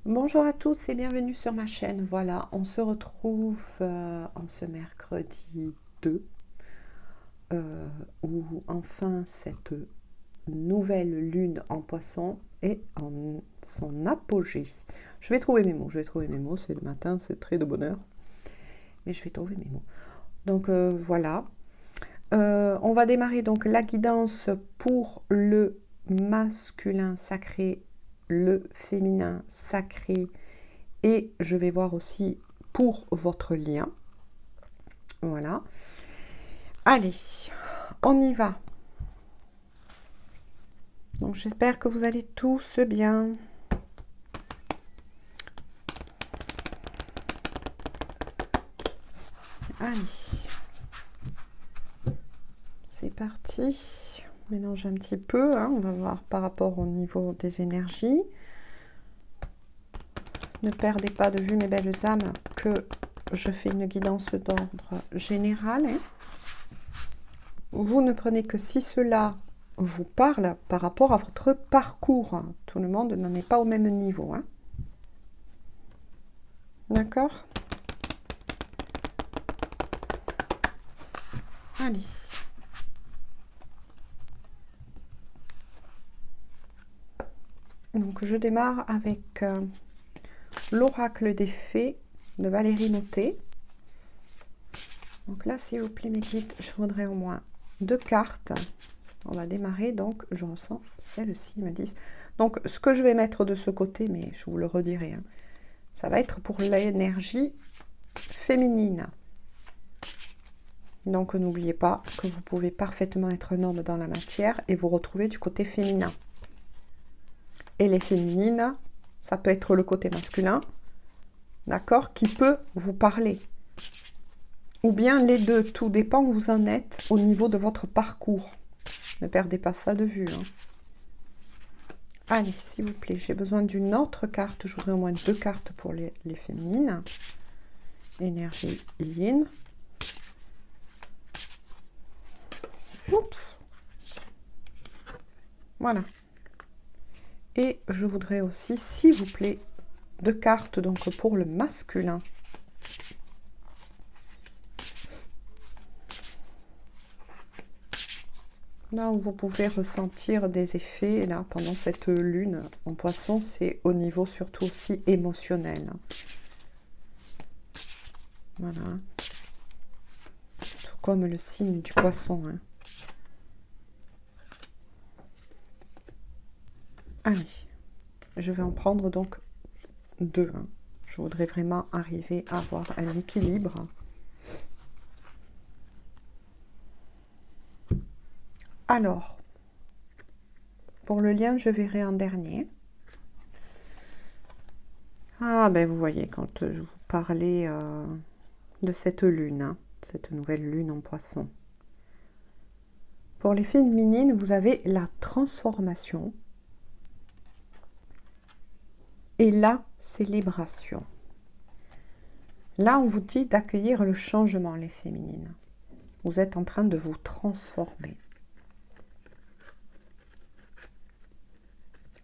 Bonjour à tous et bienvenue sur ma chaîne. Voilà, on se retrouve en ce mercredi 2, où enfin cette nouvelle lune en poisson est en son apogée. Je vais trouver mes mots, c'est le matin, c'est très de bonheur, mais je vais trouver mes mots. Donc voilà, on va démarrer donc la guidance pour le masculin sacré, le féminin sacré. Et je vais voir aussi pour votre lien. Voilà. Allez, on y va. Donc j'espère que vous allez tous bien. Allez. C'est parti. On mélange un petit peu. Hein. On va voir par rapport au niveau des énergies. Ne perdez pas de vue, mes belles âmes, que je fais une guidance d'ordre général. Hein. Vous ne prenez que si cela vous parle par rapport à votre parcours. Tout le monde n'en est pas au même niveau. Hein. D'accord? Allez. Donc je démarre avec l'oracle des fées de Valérie Mottet. Donc là, s'il vous plaît, mes guides, je voudrais au moins 2 cartes. On va démarrer, donc je ressens celle-ci, ils me disent. Donc ce que je vais mettre de ce côté, mais je vous le redirai, hein, ça va être pour l'énergie féminine. Donc n'oubliez pas que vous pouvez parfaitement être un homme dans la matière et vous retrouver du côté féminin. Et les féminines, ça peut être le côté masculin, d'accord, qui peut vous parler. Ou bien les deux, tout dépend où vous en êtes au niveau de votre parcours. Ne perdez pas ça de vue. Hein. Allez, s'il vous plaît, j'ai besoin d'une autre carte. Je voudrais au moins 2 cartes pour les féminines. Énergie yin. Oups. Voilà. Et je voudrais aussi, s'il vous plaît, 2 cartes donc pour le masculin. Là où vous pouvez ressentir des effets là pendant cette lune en poisson, c'est au niveau surtout aussi émotionnel. Voilà. Tout comme le signe du poisson. Hein. Allez, je vais en prendre donc 2. Hein. Je voudrais vraiment arriver à avoir un équilibre. Alors, pour le lien, je verrai en dernier. Ah, ben vous voyez, quand je vous parlais de cette lune, hein, cette nouvelle lune en poisson. Pour les féminines, vous avez la transformation et la célébration. Là, on vous dit d'accueillir le changement, les féminines. Vous êtes en train de vous transformer.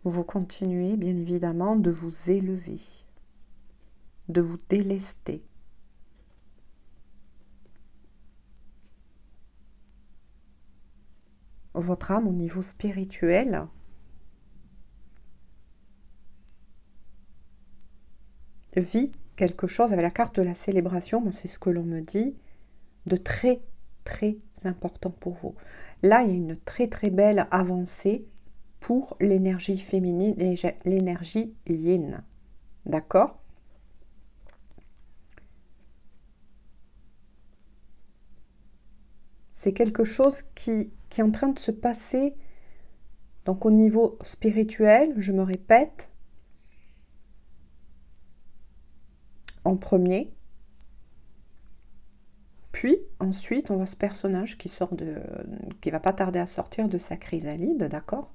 Vous continuez, bien évidemment, de vous élever, de vous délester. Votre âme, au niveau spirituel, vit quelque chose avec la carte de la célébration, moi c'est ce que l'on me dit, de très très important pour vous. Là, il y a une très très belle avancée pour l'énergie féminine, l'énergie yin. D'accord? C'est quelque chose qui est en train de se passer. Donc au niveau spirituel, je me répète, en premier, puis ensuite on voit ce personnage qui sort qui va pas tarder à sortir de sa chrysalide, d'accord?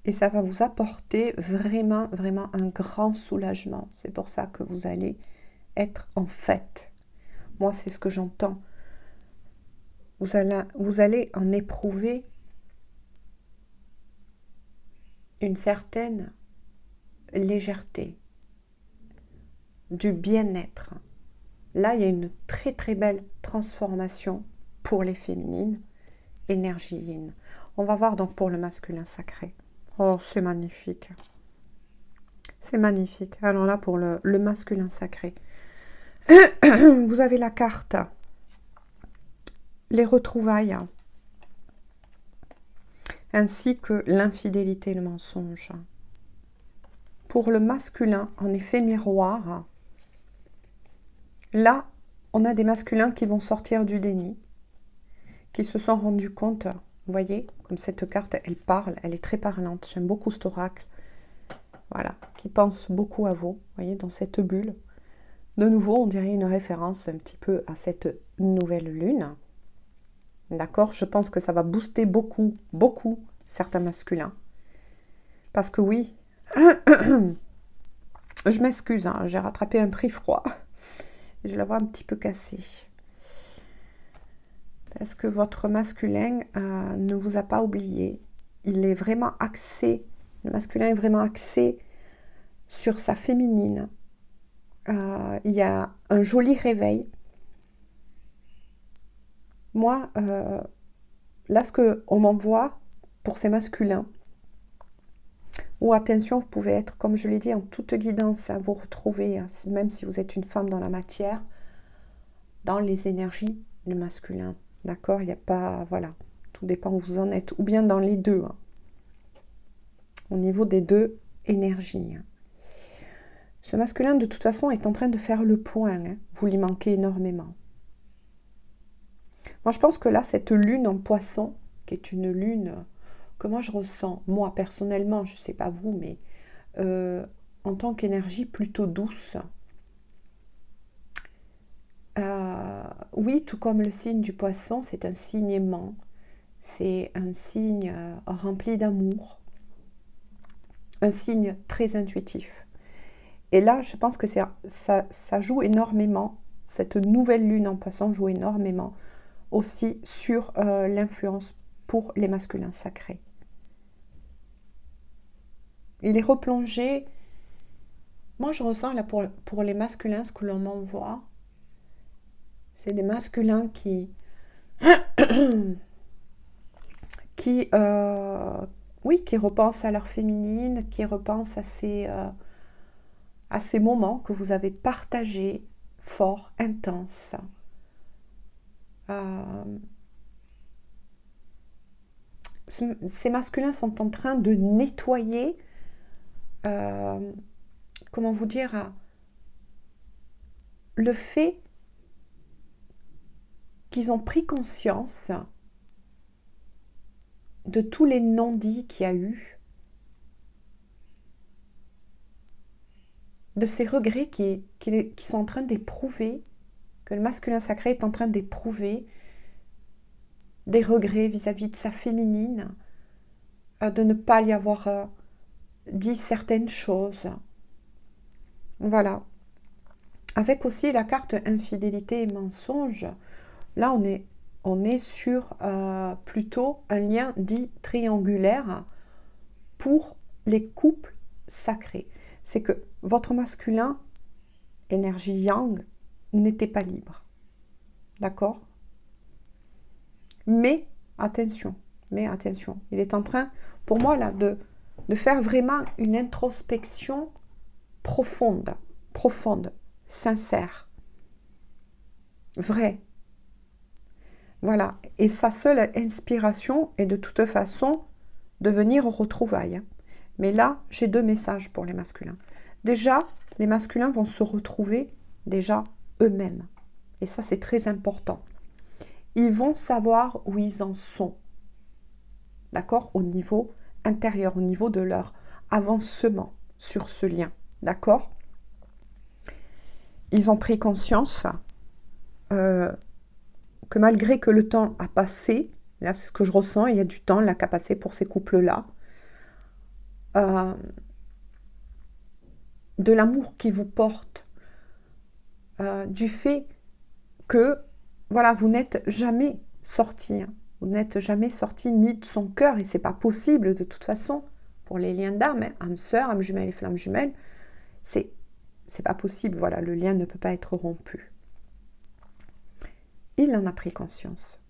Et ça va vous apporter vraiment, vraiment un grand soulagement. C'est pour ça que vous allez être en fête. Moi, c'est ce que j'entends. Vous allez en éprouver une certaine légèreté, du bien-être. Là, il y a une très très belle transformation pour les féminines, énergie yin. On va voir donc pour le masculin sacré. Oh, c'est magnifique. C'est magnifique. Alors là, pour le masculin sacré, vous avez la carte, les retrouvailles, ainsi que l'infidélité et le mensonge. Pour le masculin, en effet miroir, là, on a des masculins qui vont sortir du déni, qui se sont rendus compte, vous voyez, comme cette carte, elle parle, elle est très parlante. J'aime beaucoup cet oracle. Voilà, qui pense beaucoup à vous, vous voyez, dans cette bulle. De nouveau, on dirait une référence un petit peu à cette nouvelle lune. D'accord? Je pense que ça va booster beaucoup, beaucoup certains masculins. Parce que oui, je m'excuse, hein, j'ai rattrapé un prix froid. Je la vois un petit peu cassée. Parce que votre masculin ne vous a pas oublié. Il est vraiment axé, le masculin est vraiment axé sur sa féminine. Il y a un joli réveil. Moi, là, ce qu'on m'envoie pour ces masculins, ou attention, vous pouvez être, comme je l'ai dit, en toute guidance, à vous retrouver, même si vous êtes une femme dans la matière, dans les énergies du masculin. D'accord? Il n'y a pas, voilà, tout dépend où vous en êtes, ou bien dans les deux, hein, au niveau des deux énergies. Ce masculin, de toute façon, est en train de faire le point. Hein. Vous lui manquez énormément. Moi, je pense que là, cette lune en poisson, qui est une lune que moi, je ressens, moi, personnellement, je ne sais pas vous, mais en tant qu'énergie plutôt douce. Oui, tout comme le signe du poisson, c'est un signe aimant. C'est un signe rempli d'amour. Un signe très intuitif. Et là, je pense que ça joue énormément, cette nouvelle lune en poisson joue énormément aussi sur l'influence pour les masculins sacrés. Il est replongé, moi je ressens là pour les masculins, ce que l'on m'envoie, c'est des masculins qui oui, qui repensent à leur féminine, qui repensent à ces moments que vous avez partagés, forts, intenses. Ces masculins sont en train de nettoyer, comment vous dire, le fait qu'ils ont pris conscience de tous les non-dits qu'il y a eu, de ces regrets qui sont en train d'éprouver, que le masculin sacré est en train d'éprouver, des regrets vis-à-vis de sa féminine, de ne pas lui avoir dit certaines choses. Voilà. Avec aussi la carte infidélité et mensonge, là on est sur plutôt un lien dit triangulaire pour les couples sacrés. C'est que votre masculin, énergie yang, n'était pas libre. D'accord ? Mais attention, il est en train, pour moi, là, de faire vraiment une introspection profonde, sincère, vraie. Voilà. Et sa seule inspiration est de toute façon de venir aux retrouvailles. Mais là, j'ai deux messages pour les masculins. Déjà, les masculins vont se retrouver déjà eux-mêmes. Et ça, c'est très important. Ils vont savoir où ils en sont. D'accord? Au niveau intérieur, au niveau de leur avancement sur ce lien. D'accord? Ils ont pris conscience que malgré que le temps a passé, là c'est ce que je ressens, il y a du temps là, qui a passé pour ces couples-là, de l'amour qu'ils vous portent, du fait que voilà, vous n'êtes jamais sortis, hein. Vous n'êtes jamais sortis ni de son cœur, et c'est pas possible de toute façon pour les liens d'âme, hein, âme sœur, âme jumelle et flamme jumelle, c'est pas possible, voilà, le lien ne peut pas être rompu. Il en a pris conscience.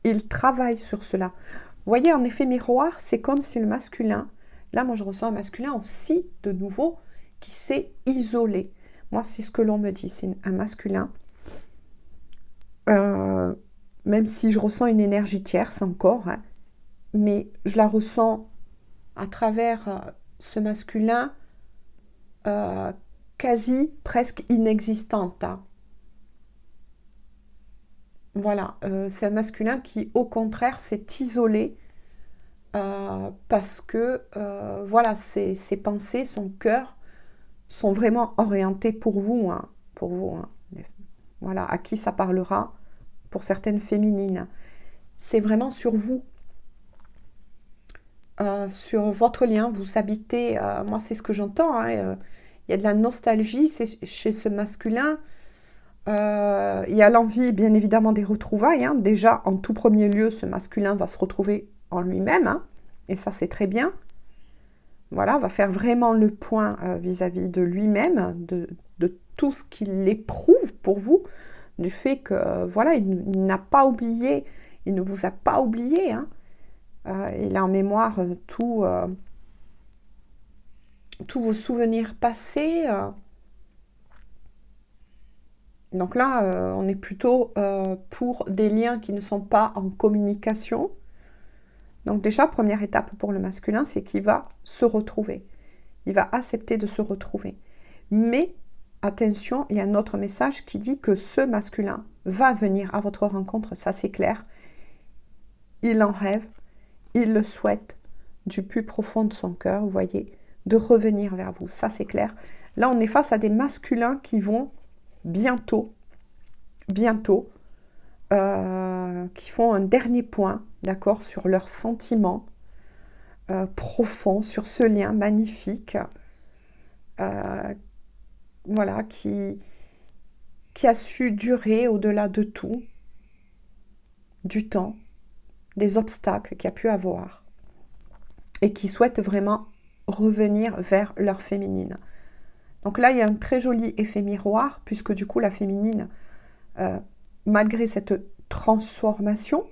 Il travaille sur cela. Vous voyez, en effet miroir, c'est comme si le masculin, là moi je ressens un masculin aussi, de nouveau, qui s'est isolé. Moi c'est ce que l'on me dit, c'est un masculin, même si je ressens une énergie tierce encore, hein, mais je la ressens à travers ce masculin quasi presque inexistante. Hein. Voilà, c'est un masculin qui, au contraire, s'est isolé parce que, voilà, ses pensées, son cœur sont vraiment orientés pour vous. Hein, pour vous hein. Voilà, à qui ça parlera pour certaines féminines. C'est vraiment sur vous, sur votre lien. Vous habitez, moi c'est ce que j'entends, hein, il y a de la nostalgie chez ce masculin. Il y a l'envie, bien évidemment, des retrouvailles. Hein. Déjà, en tout premier lieu, ce masculin va se retrouver en lui-même. Hein. Et ça, c'est très bien. Voilà, va faire vraiment le point vis-à-vis de lui-même, de tout ce qu'il éprouve pour vous, du fait que, voilà, il n'a pas oublié, il ne vous a pas oublié. Hein. Il a en mémoire tous vos souvenirs passés. Donc là, on est plutôt pour des liens qui ne sont pas en communication. Donc déjà, première étape pour le masculin, c'est qu'il va se retrouver. Il va accepter de se retrouver. Mais attention, il y a un autre message qui dit que ce masculin va venir à votre rencontre, ça c'est clair. Il en rêve, il le souhaite du plus profond de son cœur, vous voyez, de revenir vers vous, ça c'est clair. Là, on est face à des masculins qui vont bientôt, qui font un dernier point, d'accord, sur leurs sentiments profonds, sur ce lien magnifique, voilà, qui a su durer au-delà de tout, du temps, des obstacles qu'il y a pu avoir, et qui souhaitent vraiment revenir vers leur féminine. Donc là, il y a un très joli effet miroir, puisque du coup, la féminine, malgré cette transformation,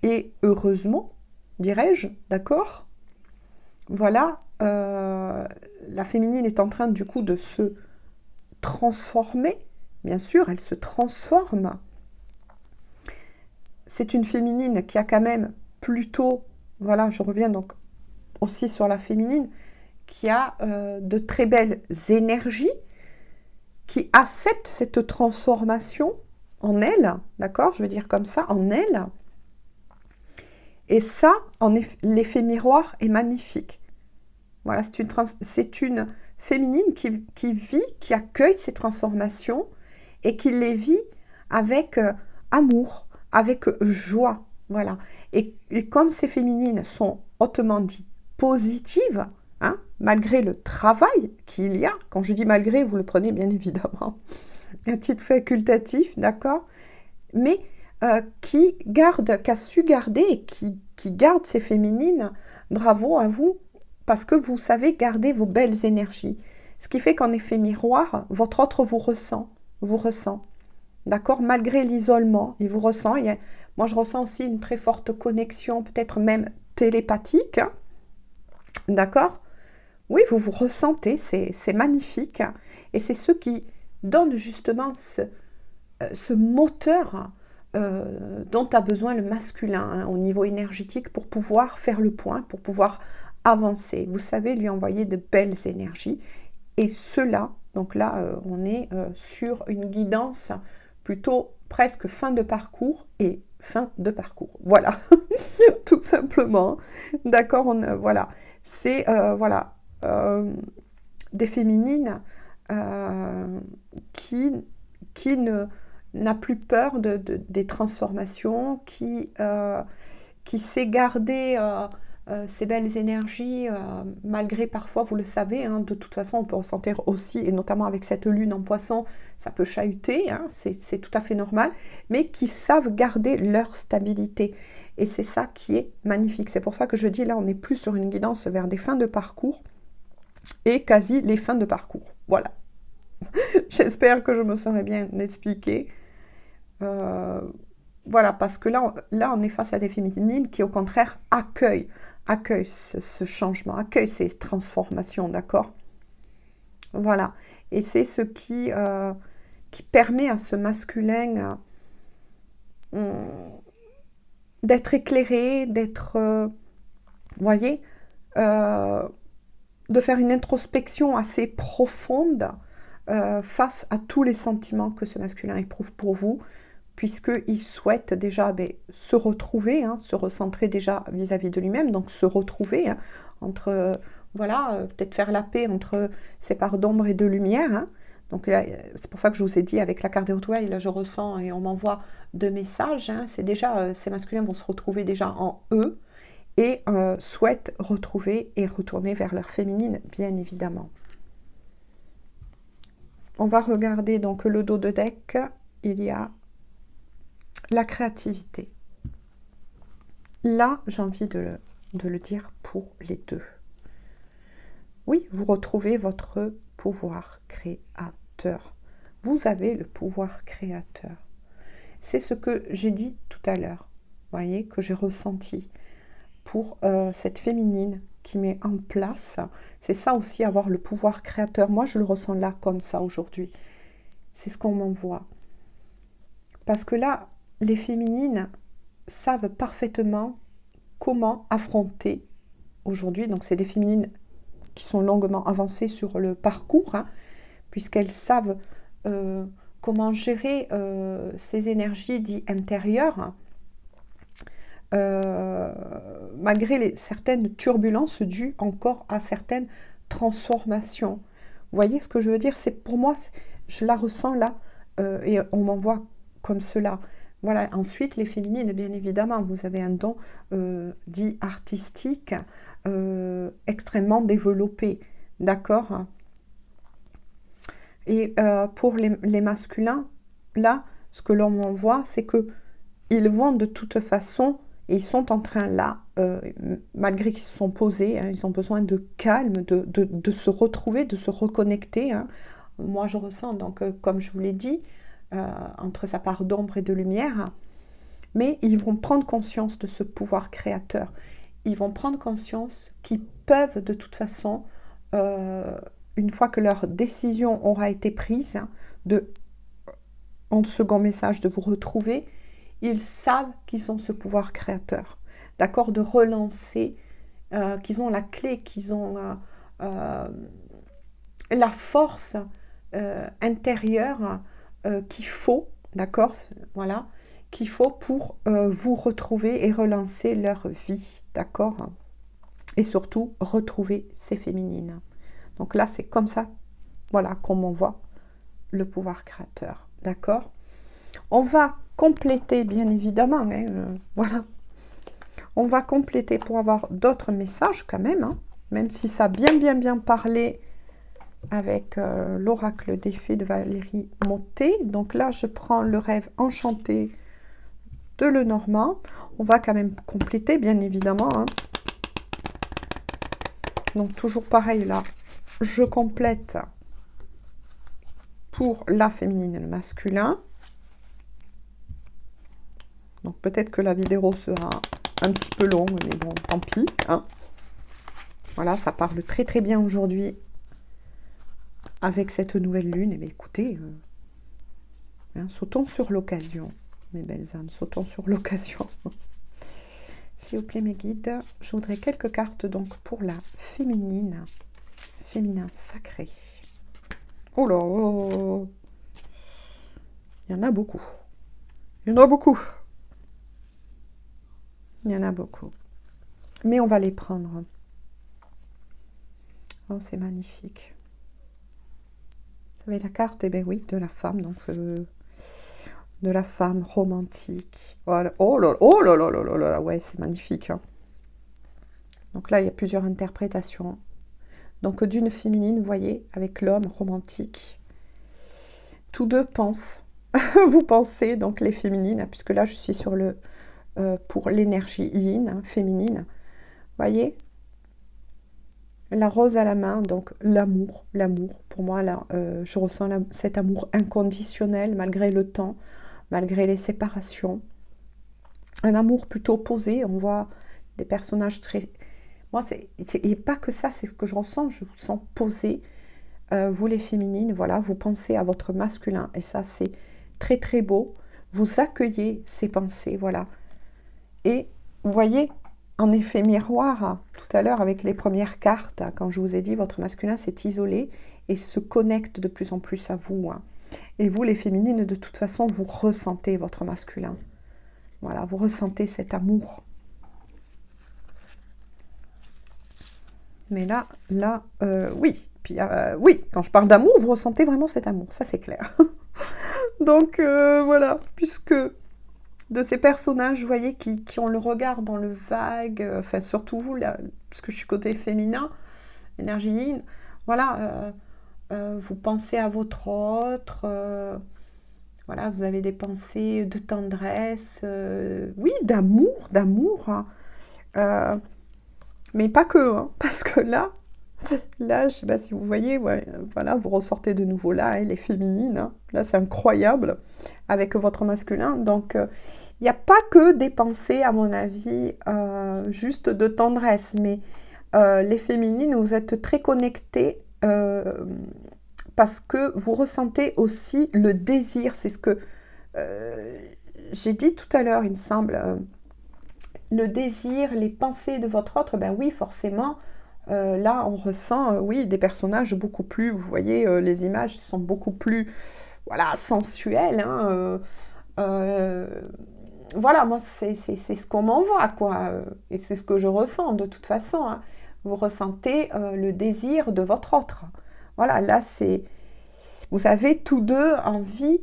et heureusement, dirais-je, d'accord, voilà, la féminine est en train du coup de se transformer, bien sûr, elle se transforme. C'est une féminine qui a quand même plutôt, voilà, je reviens donc aussi sur la féminine, qui a de très belles énergies, qui accepte cette transformation en elle, d'accord, je veux dire comme ça, en elle. Et ça, l'effet miroir est magnifique. Voilà, c'est une féminine qui vit, qui accueille ces transformations et qui les vit avec amour, avec joie. Voilà. Et comme ces féminines sont hautement dit positives, hein, malgré le travail qu'il y a, quand je dis malgré, vous le prenez bien évidemment à titre facultatif, d'accord, mais qui a su garder et qui garde ces féminines, bravo à vous, parce que vous savez garder vos belles énergies. Ce qui fait qu'en effet miroir, votre autre vous ressent, d'accord, malgré l'isolement, il vous ressent. Moi, je ressens aussi une très forte connexion, peut-être même télépathique, hein, d'accord. Oui, vous vous ressentez, c'est magnifique, hein, et c'est ce qui donne justement ce moteur dont a besoin le masculin hein, au niveau énergétique pour pouvoir faire le point, pour pouvoir avancer. Vous savez, lui envoyer de belles énergies. Et cela, donc là, on est sur une guidance plutôt presque fin de parcours et fin de parcours. Voilà, tout simplement. D'accord, voilà. C'est, voilà, des féminines qui n'a plus peur des transformations, qui sait garder ces belles énergies, malgré parfois, vous le savez, hein, de toute façon on peut ressentir aussi, et notamment avec cette lune en poisson, ça peut chahuter, hein, c'est tout à fait normal, mais qui savent garder leur stabilité. Et c'est ça qui est magnifique. C'est pour ça que je dis là, on est plus sur une guidance vers des fins de parcours et quasi les fins de parcours. Voilà. J'espère que je me serai bien expliquée. Voilà, parce que là, on est face à des féminines qui, au contraire, accueillent ce changement, accueillent ces transformations, d'accord? Voilà. Et c'est ce qui permet à ce masculin d'être éclairé, d'être, vous voyez, de faire une introspection assez profonde face à tous les sentiments que ce masculin éprouve pour vous, puisqu'il souhaite déjà se retrouver, hein, se recentrer déjà vis-à-vis de lui-même, donc se retrouver hein, entre, voilà, peut-être faire la paix entre ces parts d'ombre et de lumière. Hein. Donc c'est pour ça que je vous ai dit, avec la carte des Hautes-Ouailles, là je ressens et on m'envoie de messages, hein, c'est déjà, ces masculins vont se retrouver déjà en eux, et souhaitent retrouver et retourner vers leur féminine, bien évidemment. On va regarder donc le dos de deck, il y a la créativité. Là, j'ai envie de le dire pour les deux. Oui, vous retrouvez votre pouvoir créateur. Vous avez le pouvoir créateur. C'est ce que j'ai dit tout à l'heure, voyez, que j'ai ressenti pour cette féminine qui met en place. C'est ça aussi, avoir le pouvoir créateur. Moi, je le ressens là, comme ça, aujourd'hui. C'est ce qu'on m'envoie. Parce que là, les féminines savent parfaitement comment affronter aujourd'hui. Donc, c'est des féminines qui sont longuement avancées sur le parcours, hein, puisqu'elles savent comment gérer ces énergies dites intérieures, malgré certaines turbulences dues encore à certaines transformations. Vous voyez ce que je veux dire? C'est pour moi, je la ressens là, et on m'envoie comme cela. Voilà. Ensuite, les féminines, bien évidemment, vous avez un don dit artistique extrêmement développé, d'accord? Et pour les masculins, là, ce que l'on m'envoie, c'est que ils vont de toute façon, et ils sont en train là, malgré qu'ils se sont posés, hein, ils ont besoin de calme, de se retrouver, de se reconnecter. Hein. Moi, je ressens, donc, comme je vous l'ai dit, entre sa part d'ombre et de lumière, mais ils vont prendre conscience de ce pouvoir créateur. Ils vont prendre conscience qu'ils peuvent de toute façon, une fois que leur décision aura été prise, hein, en second message, de vous retrouver, ils savent qu'ils ont ce pouvoir créateur, d'accord, de relancer, qu'ils ont la clé, qu'ils ont la force intérieure qu'il faut, d'accord, voilà, qu'il faut pour vous retrouver et relancer leur vie, d'accord, et surtout retrouver ces féminines. Donc là, c'est comme ça, voilà, qu'on m'envoie le pouvoir créateur, d'accord. On va compléter, bien évidemment, hein, voilà. On va compléter pour avoir d'autres messages quand même, hein, même si ça a bien parlé avec l'oracle des fées de Valérie Monté. Donc là, je prends le rêve enchanté de Lenormand. On va quand même compléter, bien évidemment. Hein. Donc toujours pareil là, je complète pour la féminine et le masculin. Donc peut-être que la vidéo sera un petit peu longue, mais bon, tant pis. Hein. Voilà, ça parle très bien aujourd'hui avec cette nouvelle lune. Et bien écoutez, hein, sautons sur l'occasion, mes belles âmes, sautons sur l'occasion. S'il vous plaît, mes guides, je voudrais quelques cartes donc pour la féminine, féminin sacré. Oh là, oh. Il y en a beaucoup. Il y en a beaucoup. Il y en a beaucoup. Mais on va les prendre. Oh, c'est magnifique. Vous savez, la carte, eh bien oui, de la femme, donc de la femme romantique. Voilà. Oh là là, ouais, c'est magnifique. Hein. Donc là, il y a plusieurs interprétations. Donc d'une féminine, vous voyez, avec l'homme romantique. Tous deux pensent. Vous pensez, donc les féminines, puisque là, je suis sur le pour l'énergie yin, hein, féminine. Voyez, la rose à la main, donc l'amour, l'amour. Pour moi, là, je ressens cet amour inconditionnel malgré le temps, malgré les séparations. Un amour plutôt posé, on voit des personnages très... Moi, et pas que ça, c'est ce que je ressens, je vous sens posé. Vous les féminines, voilà, vous pensez à votre masculin, et ça, c'est très très beau. Vous accueillez ces pensées, voilà. Et vous voyez, en effet miroir, tout à l'heure avec les premières cartes, quand je vous ai dit votre masculin s'est isolé et se connecte de plus en plus à vous. Hein. Et vous, les féminines, de toute façon, vous ressentez votre masculin. Voilà, vous ressentez cet amour. Mais là, oui. Puis, oui, quand je parle d'amour, vous ressentez vraiment cet amour, ça c'est clair. Donc, voilà, puisque... de ces personnages, vous voyez, qui ont le regard dans le vague, enfin surtout vous, là, parce que je suis côté féminin, énergie yin, voilà, vous pensez à votre autre, voilà, vous avez des pensées de tendresse, oui, d'amour, hein, mais pas que, hein, parce que là, je ne sais pas si vous voyez, ouais, voilà, vous ressortez de nouveau là, hein, les féminines, hein, là c'est incroyable, avec votre masculin, donc il n'y a pas que des pensées, à mon avis, juste de tendresse, mais les féminines, vous êtes très connectées parce que vous ressentez aussi le désir, c'est ce que j'ai dit tout à l'heure, il me semble, le désir, les pensées de votre autre, ben oui, forcément, là, on ressent, oui, des personnages beaucoup plus, vous voyez, les images sont beaucoup plus, voilà, sensuelles, hein, voilà, moi, c'est ce qu'on m'envoie, quoi, et c'est ce que je ressens, de toute façon, hein. Vous ressentez le désir de votre autre. Voilà, là, c'est... Vous avez tous deux envie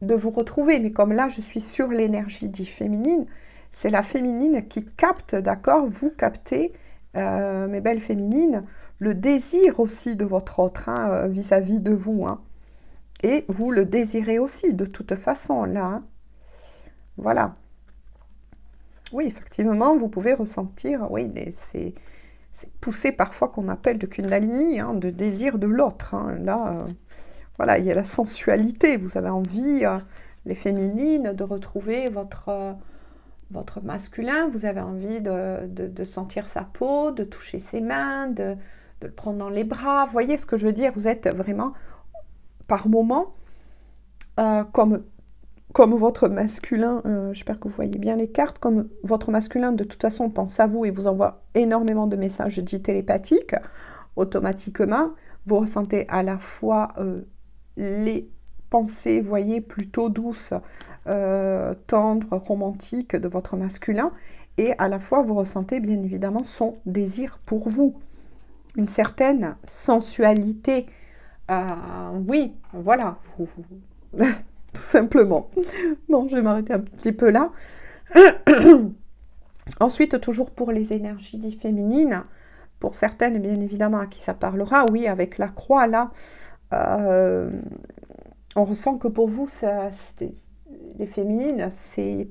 de vous retrouver, mais comme là, je suis sur l'énergie dite féminine, c'est la féminine qui capte, d'accord, vous captez, mes belles féminines, le désir aussi de votre autre, hein, vis-à-vis de vous, hein. Et vous le désirez aussi, de toute façon, là, hein. Voilà. Oui, effectivement, vous pouvez ressentir, oui, c'est poussé parfois qu'on appelle de Kundalini, hein, de désir de l'autre, hein. Là, voilà, il y a la sensualité, vous avez envie, les féminines, de retrouver votre masculin, vous avez envie de sentir sa peau, de toucher ses mains, de le prendre dans les bras. Vous voyez ce que je veux dire? Vous êtes vraiment, par moments, comme votre masculin, j'espère que vous voyez bien les cartes, comme votre masculin, de toute façon, pense à vous et vous envoie énormément de messages dits télépathiques, automatiquement, vous ressentez à la fois les pensées, vous voyez, plutôt douces, tendres, romantiques de votre masculin, et à la fois vous ressentez bien évidemment son désir pour vous, une certaine sensualité, oui, voilà, tout simplement. Bon, je vais m'arrêter un petit peu là. Ensuite, toujours pour les énergies dites féminines, pour certaines, bien évidemment, à qui ça parlera, oui, avec la croix, là, on ressent que pour vous, les féminines,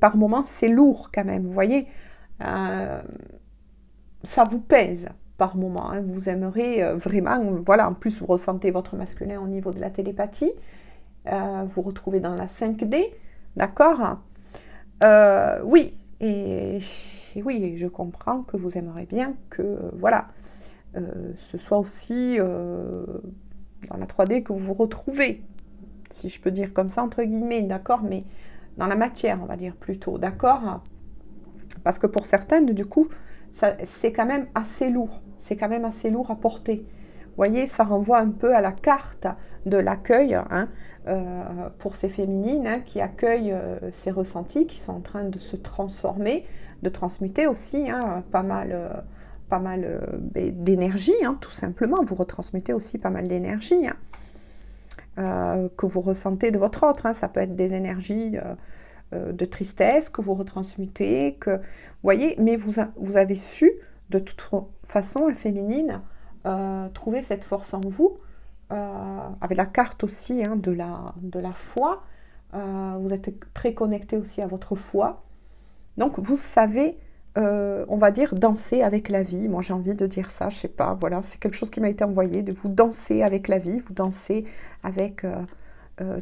par moments, c'est lourd quand même, vous voyez, ça vous pèse par moment, hein. Vous aimeriez vraiment, voilà, en plus vous ressentez votre masculin au niveau de la télépathie, vous retrouvez dans la 5D, d'accord, oui, et oui, je comprends que vous aimeriez bien que, voilà, ce soit aussi dans la 3D que vous vous retrouvez, si je peux dire comme ça, entre guillemets, d'accord, mais dans la matière, on va dire plutôt, d'accord, parce que pour certaines, du coup, c'est quand même assez lourd, c'est quand même assez lourd à porter. Vous voyez, ça renvoie un peu à la carte de l'accueil, hein, pour ces féminines, hein, qui accueillent ces ressentis, qui sont en train de se transformer, de transmuter aussi, hein, pas mal d'énergie, hein, tout simplement. Vous retransmettez aussi pas mal d'énergie, hein, que vous ressentez de votre autre, hein. Ça peut être des énergies de tristesse que vous retransmutez, que vous voyez, mais vous avez su, de toute façon, la féminine, trouver cette force en vous, avec la carte aussi, hein, de la foi, Vous êtes très connecté aussi à votre foi. Donc, vous savez, on va dire, danser avec la vie. Moi, j'ai envie de dire ça, je sais pas, voilà, c'est quelque chose qui m'a été envoyé, de vous danser avec la vie, vous dansez avec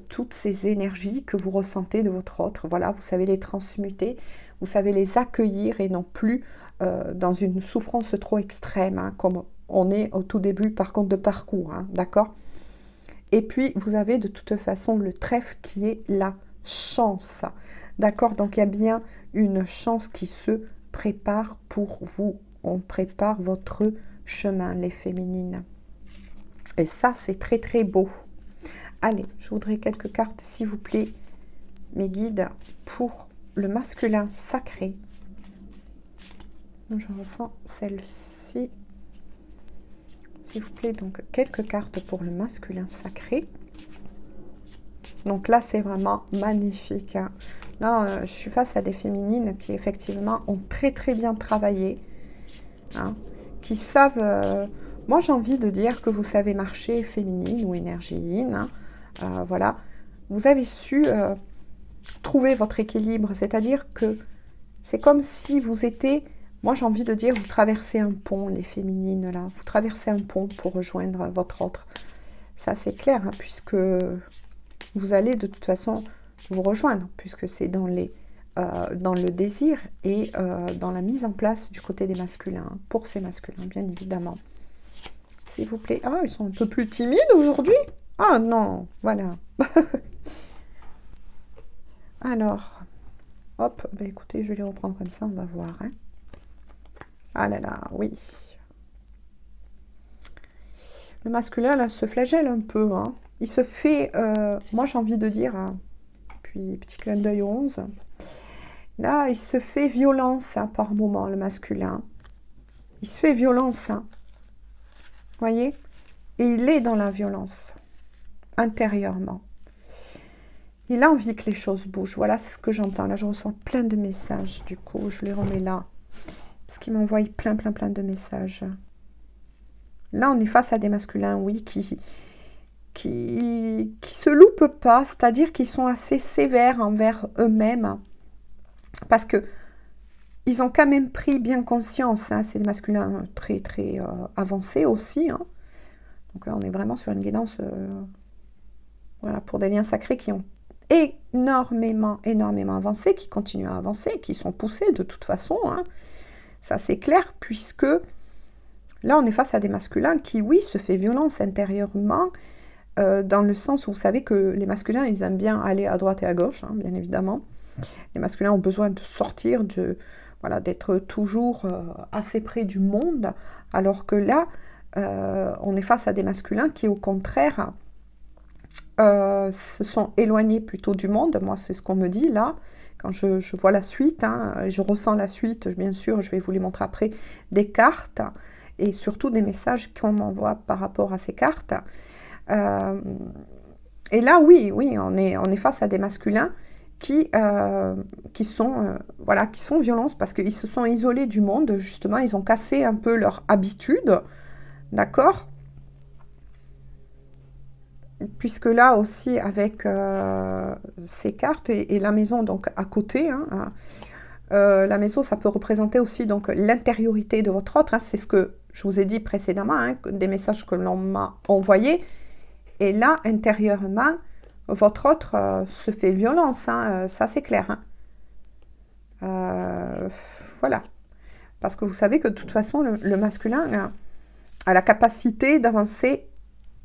toutes ces énergies que vous ressentez de votre autre. Voilà, vous savez les transmuter, vous savez les accueillir et non plus dans une souffrance trop extrême, hein, comme on est au tout début, par contre, de parcours, hein, d'accord? Et puis, vous avez de toute façon le trèfle qui est la chance. D'accord? Donc, il y a bien une chance qui se prépare pour vous. On prépare votre chemin, les féminines. Et ça, c'est très, très beau. Allez, je voudrais quelques cartes, s'il vous plaît, mes guides, pour le masculin sacré. Je ressens celle-ci. S'il vous plaît, donc quelques cartes pour le masculin sacré. Donc là, c'est vraiment magnifique, hein. Là, je suis face à des féminines qui, effectivement, ont très, très bien travaillé, hein, qui savent... moi, j'ai envie de dire que vous savez marcher féminine ou énergie, hein, voilà. Vous avez su trouver votre équilibre, c'est-à-dire que c'est comme si vous étiez... Moi, j'ai envie de dire, vous traversez un pont, les féminines, là. Vous traversez un pont pour rejoindre votre autre. Ça, c'est clair, hein, puisque vous allez de toute façon vous rejoindre, puisque c'est dans le désir et dans la mise en place du côté des masculins, hein, pour ces masculins, bien évidemment. S'il vous plaît. Ah, ils sont un peu plus timides aujourd'hui. Ah non, voilà. Alors, hop, bah, écoutez, je vais les reprendre comme ça, on va voir, hein. Ah là là, oui. Le masculin, là, se flagelle un peu, hein. Il se fait, moi j'ai envie de dire, hein, puis petit clin d'œil 11, là, il se fait violence, hein, par moment, le masculin. Il se fait violence, hein. Voyez? Et il est dans la violence, intérieurement. Il a envie que les choses bougent. Voilà, c'est ce que j'entends. Là, je reçois plein de messages, du coup, je les remets là. Parce qu'il m'envoie plein de messages. Là, on est face à des masculins, oui, qui se loupent pas, c'est-à-dire qu'ils sont assez sévères envers eux-mêmes, parce que ils ont quand même pris bien conscience, hein, c'est des masculins très avancés aussi, hein. Donc là, on est vraiment sur une guidance, voilà, pour des liens sacrés qui ont énormément avancé, qui continuent à avancer, qui sont poussés de toute façon, hein. Ça, c'est clair, puisque là, on est face à des masculins qui, oui, se fait violence intérieurement, dans le sens où vous savez que les masculins, ils aiment bien aller à droite et à gauche, hein, bien évidemment. Les masculins ont besoin de sortir, voilà, d'être toujours assez près du monde, alors que là, on est face à des masculins qui, au contraire, se sont éloignés plutôt du monde. Moi, c'est ce qu'on me dit là, quand je vois la suite, hein, je ressens la suite, bien sûr, je vais vous les montrer après, des cartes, et surtout des messages qu'on m'envoie par rapport à ces cartes. Et là, oui, on est face à des masculins qui sont, voilà, qui font violence parce qu'ils se sont isolés du monde, justement, ils ont cassé un peu leur habitude, d'accord? Puisque là aussi, avec ces cartes et la maison donc à côté, hein, la maison, ça peut représenter aussi donc l'intériorité de votre autre, hein, c'est ce que je vous ai dit précédemment, hein, des messages que l'on m'a envoyés. Et là, intérieurement, votre autre se fait violence, hein, ça c'est clair, hein. Voilà. Parce que vous savez que de toute façon, le masculin a la capacité d'avancer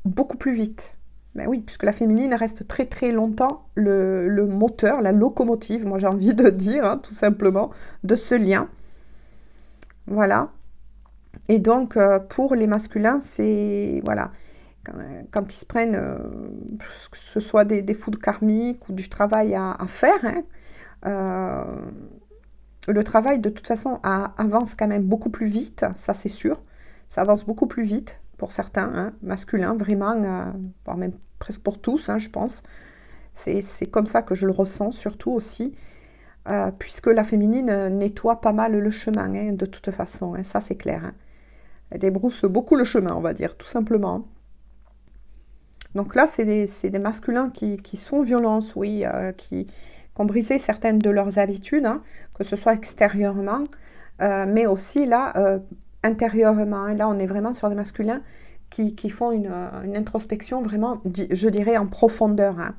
beaucoup plus vite. Ben oui, puisque la féminine reste très longtemps le moteur, la locomotive, moi j'ai envie de dire, hein, tout simplement, de ce lien. Voilà. Et donc, pour les masculins, c'est... Voilà. Quand ils se prennent, que ce soit des foudres karmiques ou du travail à faire, hein, le travail, de toute façon, avance quand même beaucoup plus vite, ça c'est sûr. Ça avance beaucoup plus vite pour certains, hein, masculins, vraiment, voire même presque pour tous, hein, je pense. C'est comme ça que je le ressens, surtout aussi, puisque la féminine nettoie pas mal le chemin, hein, de toute façon, hein, ça c'est clair, hein. Elle débrousse beaucoup le chemin, on va dire, tout simplement. Donc là, c'est des masculins qui se font violence, oui, qui ont brisé certaines de leurs habitudes, hein, que ce soit extérieurement, mais aussi là, intérieurement. Et là, on est vraiment sur des masculins qui font une introspection vraiment, je dirais, en profondeur. Hein.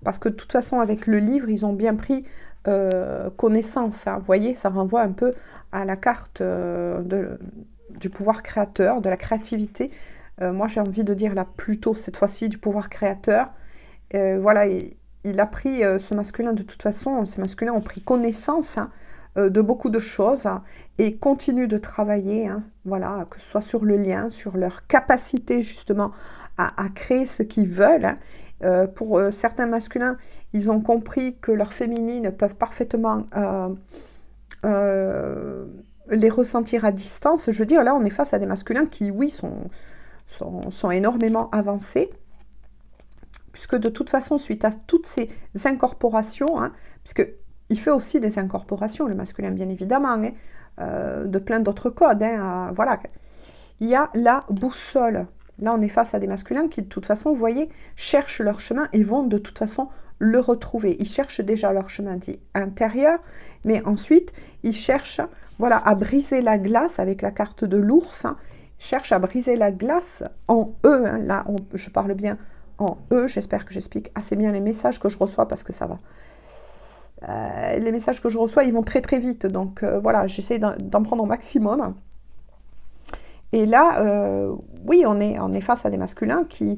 Parce que de toute façon, avec le livre, ils ont bien pris connaissance. Hein. Vous voyez, ça renvoie un peu à la carte du pouvoir créateur, de la créativité. Moi, j'ai envie de dire là plutôt cette fois-ci du pouvoir créateur. Voilà, il a pris ce masculin de toute façon, ces masculins ont pris connaissance hein, de beaucoup de choses hein, et continuent de travailler, hein, voilà, que ce soit sur le lien, sur leur capacité justement à créer ce qu'ils veulent. Hein. Pour certains masculins, ils ont compris que leurs féminines peuvent parfaitement les ressentir à distance. Je veux dire, là, on est face à des masculins qui, oui, sont énormément avancés, puisque de toute façon, suite à toutes ces incorporations, hein, puisque il fait aussi des incorporations, le masculin, bien évidemment, hein, de plein d'autres codes. Hein, voilà. Il y a la boussole. Là, on est face à des masculins qui, de toute façon, vous voyez, cherchent leur chemin et vont de toute façon le retrouver. Ils cherchent déjà leur chemin dit intérieur, mais ensuite, ils cherchent voilà, à briser la glace avec la carte de l'ours. Hein, ils cherchent à briser la glace en eux. Hein, là, je parle bien en eux. J'espère que j'explique assez bien les messages que je reçois parce que ça va. Les messages que je reçois, ils vont très très vite. Donc voilà, j'essaie d'en prendre au maximum. Et là, oui, on est face à des masculins qui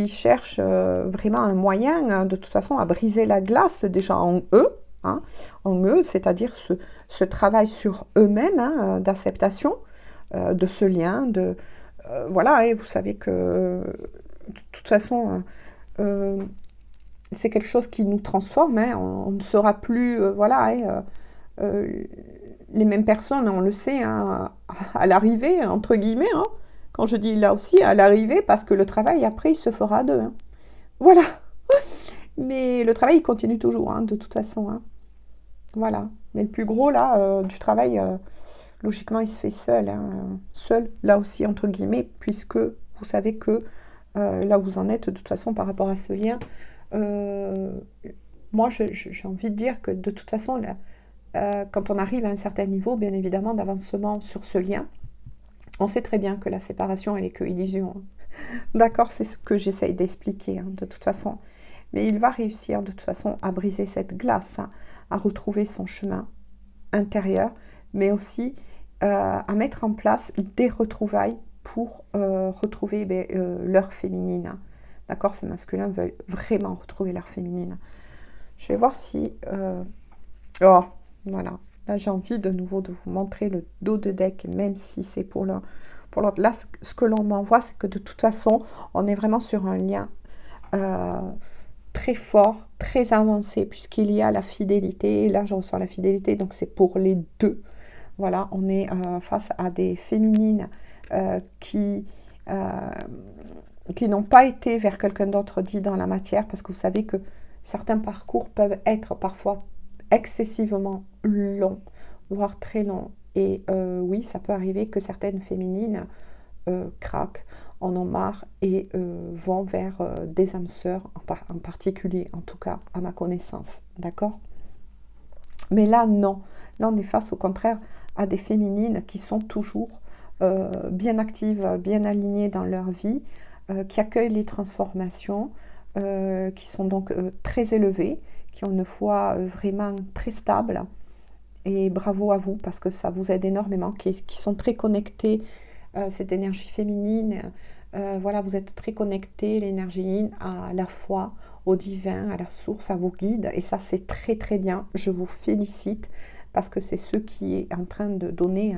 cherchent vraiment un moyen, hein, de toute façon, à briser la glace déjà en eux, hein, c'est-à-dire ce travail sur eux-mêmes, hein, d'acceptation de ce lien, voilà, et vous savez que de toute façon, c'est quelque chose qui nous transforme, hein, on ne sera plus, voilà, les mêmes personnes, on le sait, hein, à l'arrivée, entre guillemets, hein, quand je dis là aussi, à l'arrivée, parce que le travail, après, il se fera à deux. Hein. Voilà. Mais le travail, il continue toujours, hein, de toute façon. Hein. Voilà. Mais le plus gros, là, du travail, logiquement, il se fait seul. Hein, seul, là aussi, entre guillemets, puisque vous savez que là où vous en êtes, de toute façon, par rapport à ce lien, moi, j'ai envie de dire que, de toute façon, là, quand on arrive à un certain niveau, bien évidemment, d'avancement sur ce lien, on sait très bien que la séparation, elle est que illusion. Hein. D'accord, c'est ce que j'essaye d'expliquer, hein, de toute façon. Mais il va réussir, de toute façon, à briser cette glace, hein, à retrouver son chemin intérieur, mais aussi à mettre en place des retrouvailles pour retrouver leur féminine. Hein. D'accord, ces masculins veulent vraiment retrouver leur féminine. Je vais voir si... Oh, voilà. Là, j'ai envie de nouveau de vous montrer le dos de deck, même si c'est pour l'autre. Là, ce que l'on m'envoie, c'est que de toute façon, on est vraiment sur un lien très fort, très avancé, puisqu'il y a la fidélité. Et là, je ressens la fidélité, donc c'est pour les deux. Voilà, on est face à des féminines qui n'ont pas été vers quelqu'un d'autre dit dans la matière, parce que vous savez que certains parcours peuvent être parfois excessivement long, voire très long. Et oui, ça peut arriver que certaines féminines craquent, en ont marre et vont vers des âmes sœurs, en particulier, en tout cas, à ma connaissance. D'accord ? Mais là, non. Là, on est face, au contraire, à des féminines qui sont toujours bien actives, bien alignées dans leur vie, qui accueillent les transformations, qui sont donc très élevées, qui ont une foi vraiment très stable. Et bravo à vous, parce que ça vous aide énormément, qui sont très connectés, cette énergie féminine. Voilà, vous êtes très connectés, l'énergie yin, à la foi, au divin, à la source, à vos guides. Et ça, c'est très très bien. Je vous félicite, parce que c'est ce qui est en train de donner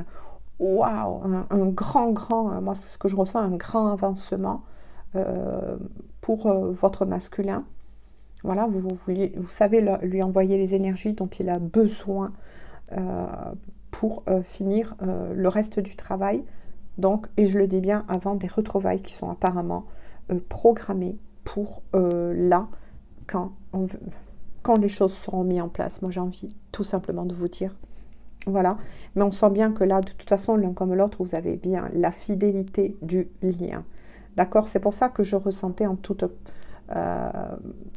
waouh, un grand, moi c'est ce que je ressens, un grand avancement pour votre masculin. Voilà, vous savez lui envoyer les énergies dont il a besoin pour finir le reste du travail. Donc, et je le dis bien, avant des retrouvailles qui sont apparemment programmées pour là, quand les choses seront mises en place. Moi, j'ai envie tout simplement de vous dire. Voilà, mais on sent bien que là, de toute façon, l'un comme l'autre, vous avez bien la fidélité du lien. D'accord? C'est pour ça que je ressentais en tout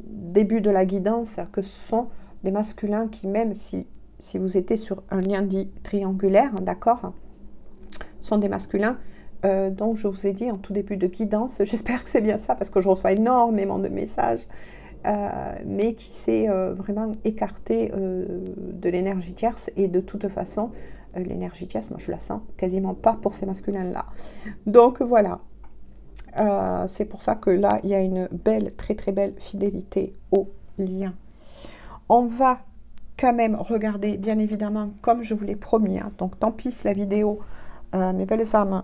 début de la guidance que ce sont des masculins qui, même si vous étiez sur un lien dit triangulaire, d'accord, sont des masculins dont je vous ai dit en tout début de guidance, j'espère que c'est bien ça parce que je reçois énormément de messages, mais qui s'est vraiment écarté de l'énergie tierce, et de toute façon, l'énergie tierce, moi je la sens quasiment pas pour ces masculins-là. Donc voilà, c'est pour ça que là, il y a une belle, très très belle fidélité au lien. On va quand même regarder, bien évidemment, comme je vous l'ai promis, hein, donc tant pis si la vidéo, mes belles âmes,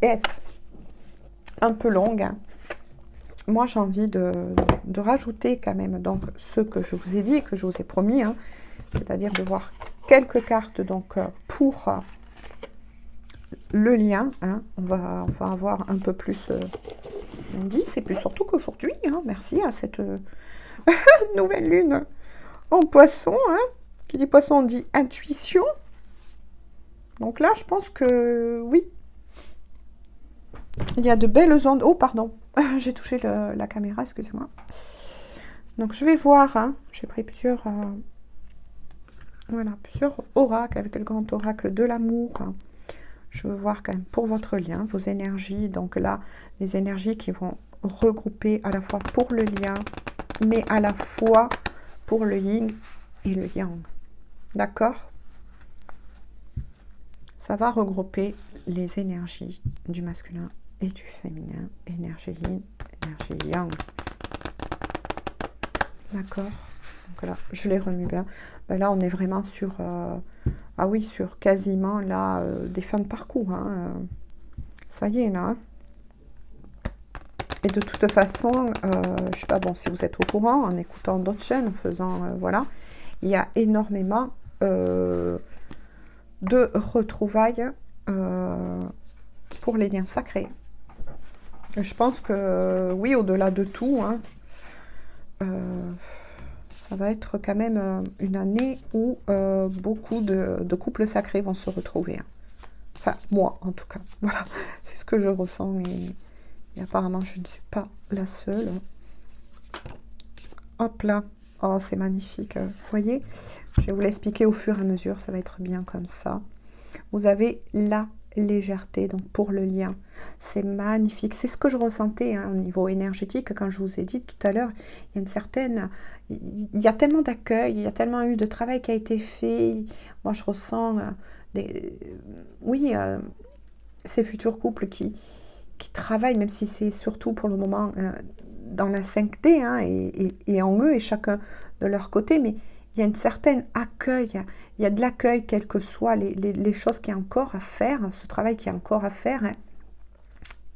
est un peu longue, hein. Moi, j'ai envie de rajouter quand même donc ce que je vous ai dit, que je vous ai promis, hein, c'est-à-dire de voir quelques cartes donc pour le lien, hein. On va avoir un peu plus d'indices, et plus surtout qu'aujourd'hui, hein, merci à cette nouvelle lune en poisson, hein, qui dit poisson dit intuition. Donc là, je pense que oui, il y a de belles ondes. Oh, pardon, j'ai touché la caméra, excusez-moi. Donc je vais voir, hein, j'ai pris plusieurs oracles, avec le grand oracle de l'amour. Je veux voir quand même pour votre lien, vos énergies. Donc là, les énergies qui vont regrouper à la fois pour le lien, mais à la fois pour le yin et le yang. D'accord? Ça va regrouper les énergies du masculin et du féminin. Énergie yin, énergie yang. D'accord? Donc là, je les remue bien. Ben là, on est vraiment sur... ah oui, sur quasiment là, des fins de parcours. Hein. Ça y est, là. Hein. Et de toute façon, je ne sais pas bon, si vous êtes au courant, en écoutant d'autres chaînes, en faisant... voilà, il y a énormément de retrouvailles pour les liens sacrés. Je pense que, oui, au-delà de tout, hein, ça va être quand même une année où beaucoup de couples sacrés vont se retrouver. Hein. Enfin, moi, en tout cas. Voilà, c'est ce que je ressens. Et apparemment, je ne suis pas la seule. Hop là. Oh, c'est magnifique. Vous voyez, je vais vous l'expliquer au fur et à mesure. Ça va être bien comme ça. Vous avez la légèreté, donc pour le lien. C'est magnifique. C'est ce que je ressentais hein, au niveau énergétique. Quand je vous ai dit tout à l'heure, il y a une certaine... Il y a tellement d'accueil, il y a tellement eu de travail qui a été fait. Moi, je ressens ces futurs couples qui travaillent, même si c'est surtout pour le moment dans la 5D hein, et en eux et chacun de leur côté, mais il y a une certaine accueil, il y a de l'accueil, quelles que soient les choses qu'il y a encore à faire, ce travail qu'il y a encore à faire. Hein.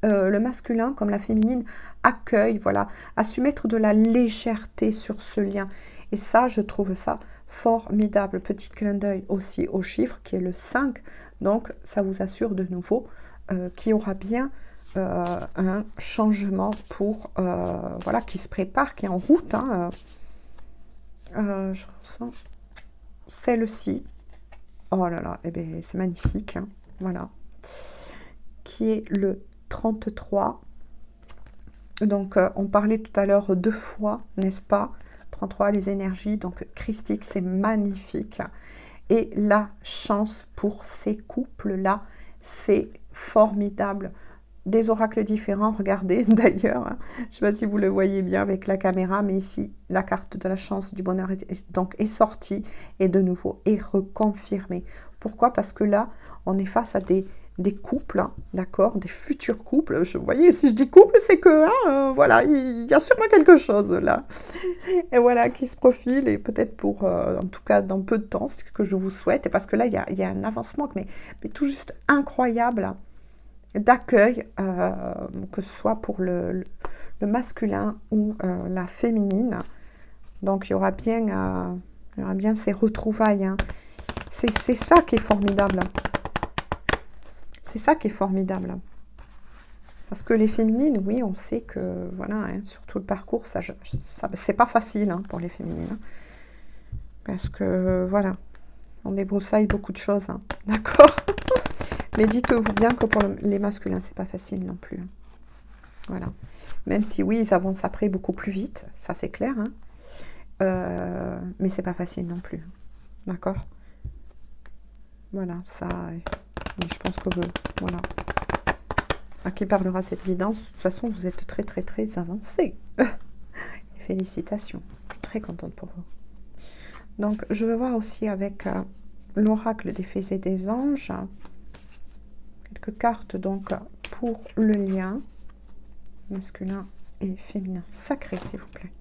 Le masculin comme la féminine accueille, voilà, a su mettre de la légèreté sur ce lien. Et ça, je trouve ça formidable. Petit clin d'œil aussi au chiffre qui est le 5. Donc, ça vous assure de nouveau qu'il y aura bien un changement pour, voilà, qui se prépare, qui est en route. Hein, je ressens celle-ci. Oh là là, eh bien, c'est magnifique. Hein, voilà. Qui est le 33. Donc, on parlait tout à l'heure 2 fois, n'est-ce pas? 33, les énergies, donc christique, c'est magnifique. Et la chance pour ces couples-là, c'est formidable. Des oracles différents, regardez d'ailleurs, hein, je ne sais pas si vous le voyez bien avec la caméra, mais ici, la carte de la chance du bonheur est sortie et de nouveau est reconfirmée. Pourquoi? Parce que là, on est face à des couples, hein, d'accord, des futurs couples. Vous voyez, si je dis couple, c'est que, hein, voilà, il y a sûrement quelque chose là. Et voilà, qui se profile, et peut-être pour, en tout cas, dans peu de temps, c'est ce que je vous souhaite. Et parce que là, il y a un avancement, mais tout juste incroyable d'accueil, que ce soit pour le masculin ou la féminine. Donc, il y aura bien ces retrouvailles. Hein. C'est ça qui est formidable. C'est ça qui est formidable. Parce que les féminines, oui, on sait que, voilà, hein, sur tout le parcours, ça c'est pas facile hein, pour les féminines. Hein. Parce que, voilà, on débroussaille beaucoup de choses. Hein. D'accord? Mais dites-vous bien que pour les masculins, c'est pas facile non plus. Voilà. Même si oui, ils avancent après beaucoup plus vite, ça c'est clair. Mais c'est pas facile non plus. D'accord? Voilà, ça... je pense que... Voilà. À qui parlera cette guidance? De toute façon, vous êtes très, très, très avancé. Félicitations. Je suis très contente pour vous. Donc, je vais voir aussi avec l'oracle des fées et des anges. Quelques cartes, donc, pour le lien masculin et féminin. Sacré, s'il vous plaît.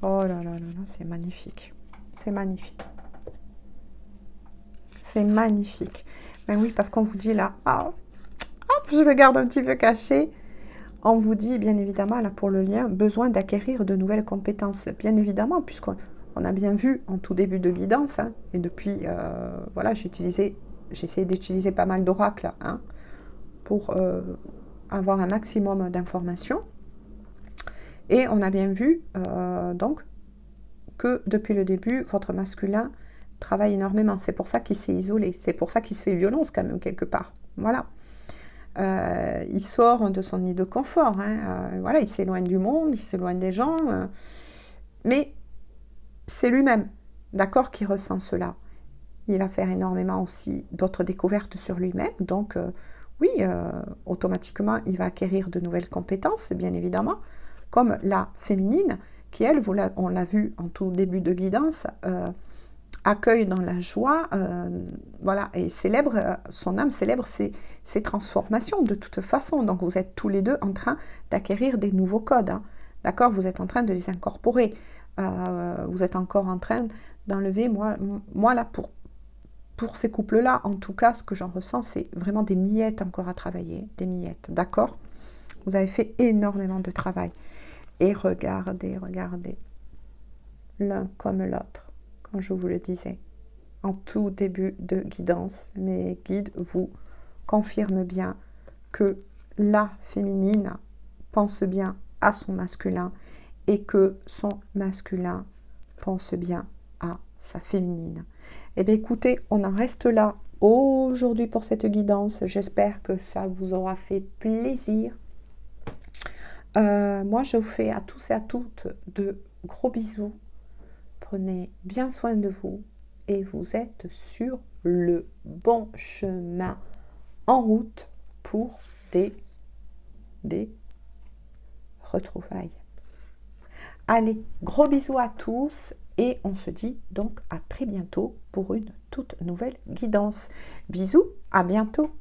Oh là là là là, c'est magnifique. C'est magnifique. C'est magnifique. Ben oui, parce qu'on vous dit là... Ah, hop, je le garde un petit peu caché. On vous dit, bien évidemment, là, pour le lien, besoin d'acquérir de nouvelles compétences. Bien évidemment, puisqu'on a bien vu en tout début de guidance, et depuis, voilà, j'ai essayé d'utiliser pas mal d'oracles pour avoir un maximum d'informations. Et on a bien vu, donc, que depuis le début, votre masculin travaille énormément. C'est pour ça qu'il s'est isolé. C'est pour ça qu'il se fait violence, quand même, quelque part. Voilà. Il sort de son nid de confort. Voilà, il s'éloigne du monde, il s'éloigne des gens. Mais c'est lui-même, d'accord, qui ressent cela. Il va faire énormément aussi d'autres découvertes sur lui-même. Donc, oui, automatiquement, il va acquérir de nouvelles compétences, bien évidemment, comme la féminine, qui, elle, on l'a vu en tout début de guidance, accueille dans la joie, voilà, et célèbre, son âme célèbre ses transformations de toute façon. Donc, vous êtes tous les deux en train d'acquérir des nouveaux codes, d'accord? Vous êtes en train de les incorporer. Vous êtes encore en train d'enlever, moi là, pour ces couples-là, en tout cas, ce que j'en ressens, c'est vraiment des miettes encore à travailler, des miettes, d'accord? Vous avez fait énormément de travail. Et regardez, regardez, l'un comme l'autre, comme je vous le disais, en tout début de guidance, mes guides vous confirment bien que la féminine pense bien à son masculin et que son masculin pense bien à sa féminine. Eh bien, écoutez, on en reste là aujourd'hui pour cette guidance. J'espère que ça vous aura fait plaisir. Moi, je vous fais à tous et à toutes de gros bisous. Prenez bien soin de vous et vous êtes sur le bon chemin en route pour des retrouvailles. Allez, gros bisous à tous et on se dit donc à très bientôt pour une toute nouvelle guidance. Bisous, à bientôt.